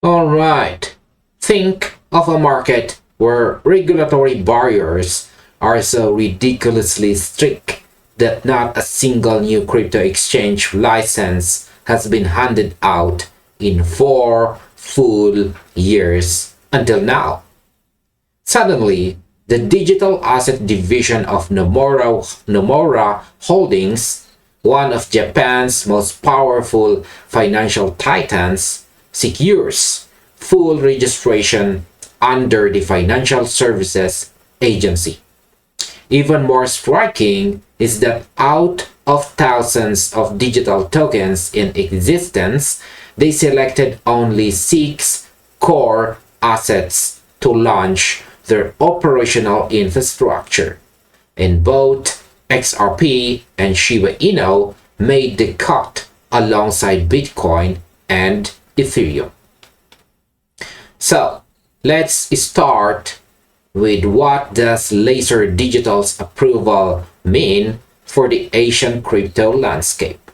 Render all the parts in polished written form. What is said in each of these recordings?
Alright, think of a market where regulatory barriers are so ridiculously strict that not a single new crypto exchange license has been handed out in 4 full years until now. Suddenly, the digital asset division of Nomura Holdings, one of Japan's most powerful financial titans, secures full registration under the Financial Services Agency. Even more striking is that out of thousands of digital tokens in existence, they selected only 6 core assets to launch their operational infrastructure, and both XRP and Shiba Inu made the cut alongside Bitcoin and Ethereum. So let's start with what does Laser Digital's approval mean for the Asian crypto landscape.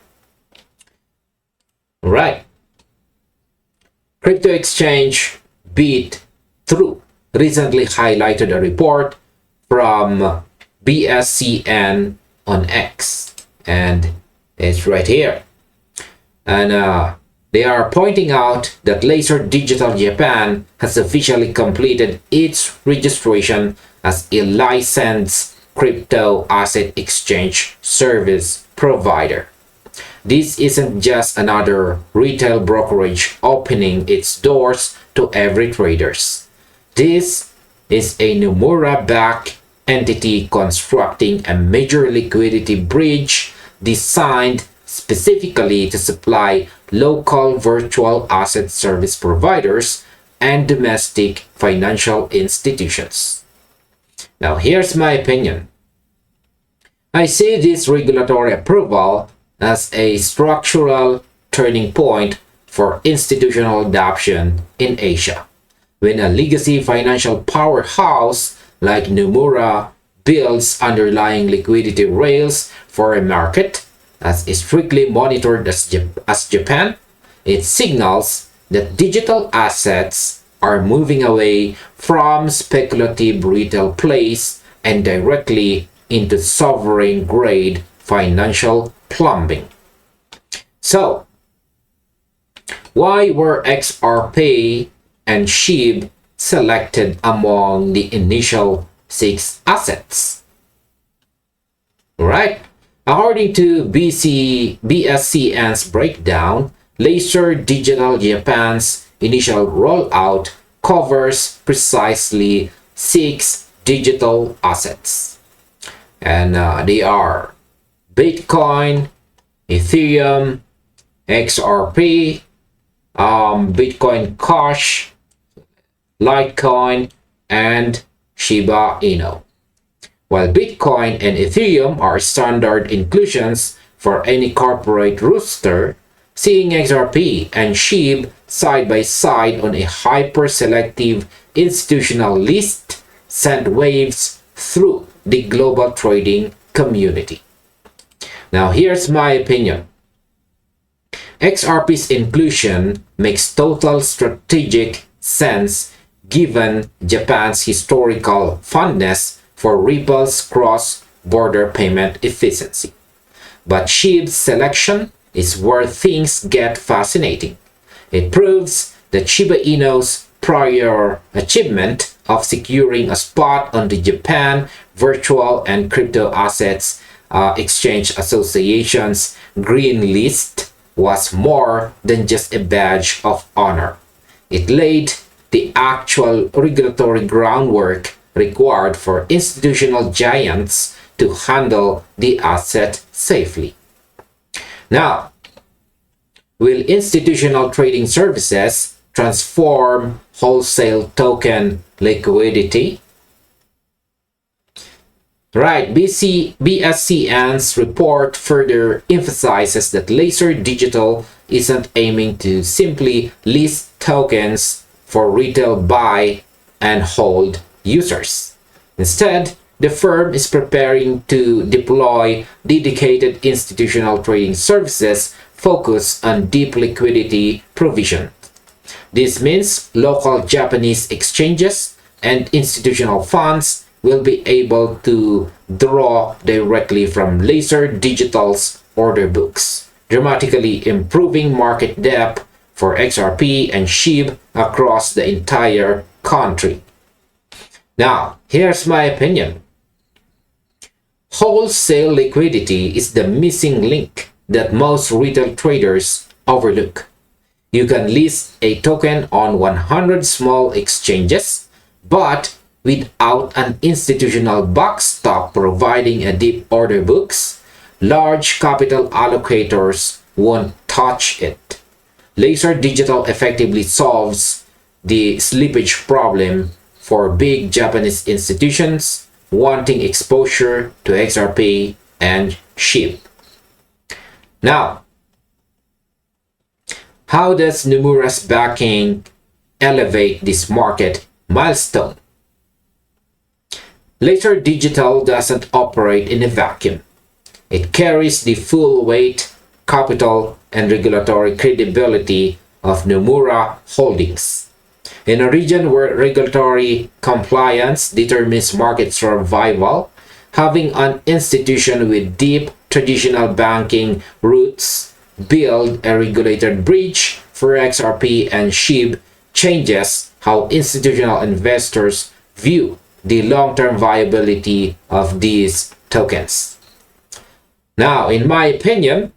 Right. Crypto exchange Bit3 recently highlighted a report from BSCN on X, and it's right here. And they are pointing out that Laser Digital Japan has officially completed its registration as a licensed crypto asset exchange service provider. This isn't just another retail brokerage opening its doors to every traders. This is a Nomura-backed entity constructing a major liquidity bridge designed specifically to supply local virtual asset service providers and domestic financial institutions. Now, here's my opinion. I see this regulatory approval as a structural turning point for institutional adoption in Asia. When a legacy financial powerhouse like Nomura builds underlying liquidity rails for a market as strictly monitored as Japan, it signals that digital assets are moving away from speculative retail plays and directly into sovereign-grade financial plumbing. So, why were XRP and SHIB selected among the initial 6 assets? Right? According to BSCN's breakdown, Laser Digital Japan's initial rollout covers precisely 6 digital assets. And they are Bitcoin, Ethereum, XRP, Bitcoin Cash, Litecoin, and Shiba Inu. While Bitcoin and Ethereum are standard inclusions for any corporate roster, seeing XRP and SHIB side by side on a hyper-selective institutional list sent waves through the global trading community. Now, here's my opinion. XRP's inclusion makes total strategic sense given Japan's historical fondness for Ripple's cross-border payment efficiency. But SHIB's selection is where things get fascinating. It proves that Shiba Inu's prior achievement of securing a spot on the Japan Virtual and Crypto Assets Exchange Association's green list was more than just a badge of honor. It laid the actual regulatory groundwork required for institutional giants to handle the asset safely. Now, will institutional trading services transform wholesale token liquidity? Right, BSCN's report further emphasizes that Laser Digital isn't aiming to simply list tokens for retail buy and hold users. Instead, the firm is preparing to deploy dedicated institutional trading services focused on deep liquidity provision. This means local Japanese exchanges and institutional funds will be able to draw directly from Laser Digital's order books, dramatically improving market depth for XRP and SHIB across the entire country. Now, here's my opinion. Wholesale liquidity is the missing link that most retail traders overlook. You can list a token on 100 small exchanges, but without an institutional backstop providing a deep order books, large capital allocators won't touch it. Laser Digital effectively solves the slippage problem for big Japanese institutions wanting exposure to XRP and SHIB. Now, how does Nomura's backing elevate this market milestone? Laser Digital doesn't operate in a vacuum. It carries the full weight, capital, and regulatory credibility of Nomura Holdings. In a region where regulatory compliance determines market survival, having an institution with deep traditional banking roots build a regulated bridge for XRP and SHIB changes how institutional investors view the long-term viability of these tokens. Now, in my opinion,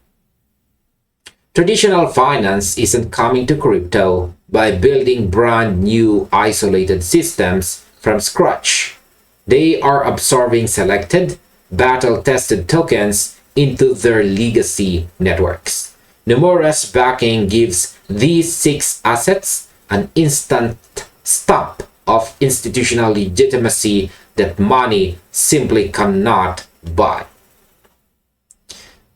traditional finance isn't coming to crypto by building brand new isolated systems from scratch. They are absorbing selected, battle-tested tokens into their legacy networks. Nomura's backing gives these 6 assets an instant stamp of institutional legitimacy that money simply cannot buy.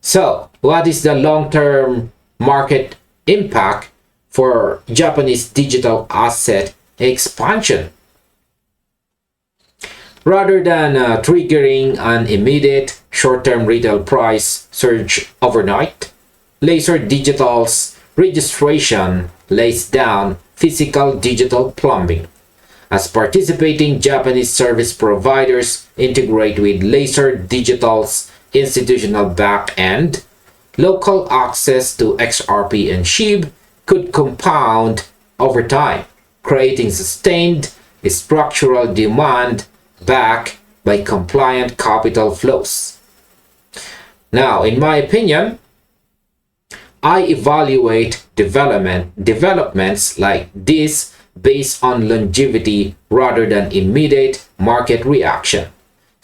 So, what is the long-term market impact for Japanese digital asset expansion? Rather than triggering an immediate short-term retail price surge overnight, Laser Digital's registration lays down physical digital plumbing. As participating Japanese service providers integrate with Laser Digital's institutional back-end, local access to XRP and SHIB could compound over time, creating sustained structural demand backed by compliant capital flows. Now, in my opinion, I evaluate developments like this based on longevity rather than immediate market reaction.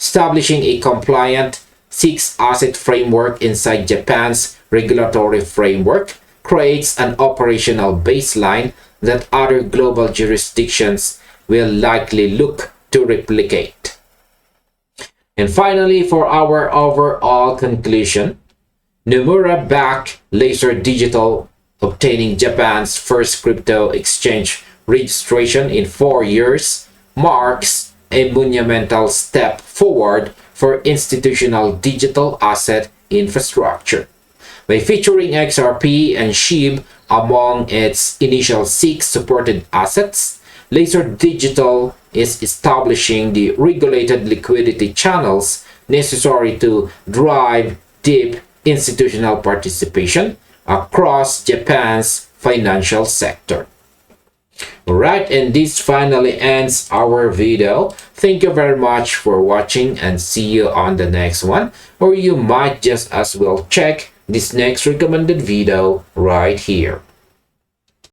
Establishing a compliant 6-asset framework inside Japan's regulatory framework creates an operational baseline that other global jurisdictions will likely look to replicate. And finally, for our overall conclusion, Nomura backed Laser Digital, obtaining Japan's first crypto exchange registration in 4 years, marks a monumental step forward for institutional digital asset infrastructure. By featuring XRP and SHIB among its initial 6 supported assets, Laser Digital is establishing the regulated liquidity channels necessary to drive deep institutional participation across Japan's financial sector. Alright, and this finally ends our video. Thank you very much for watching and see you on the next one. Or you might just as well check this next recommended video right here.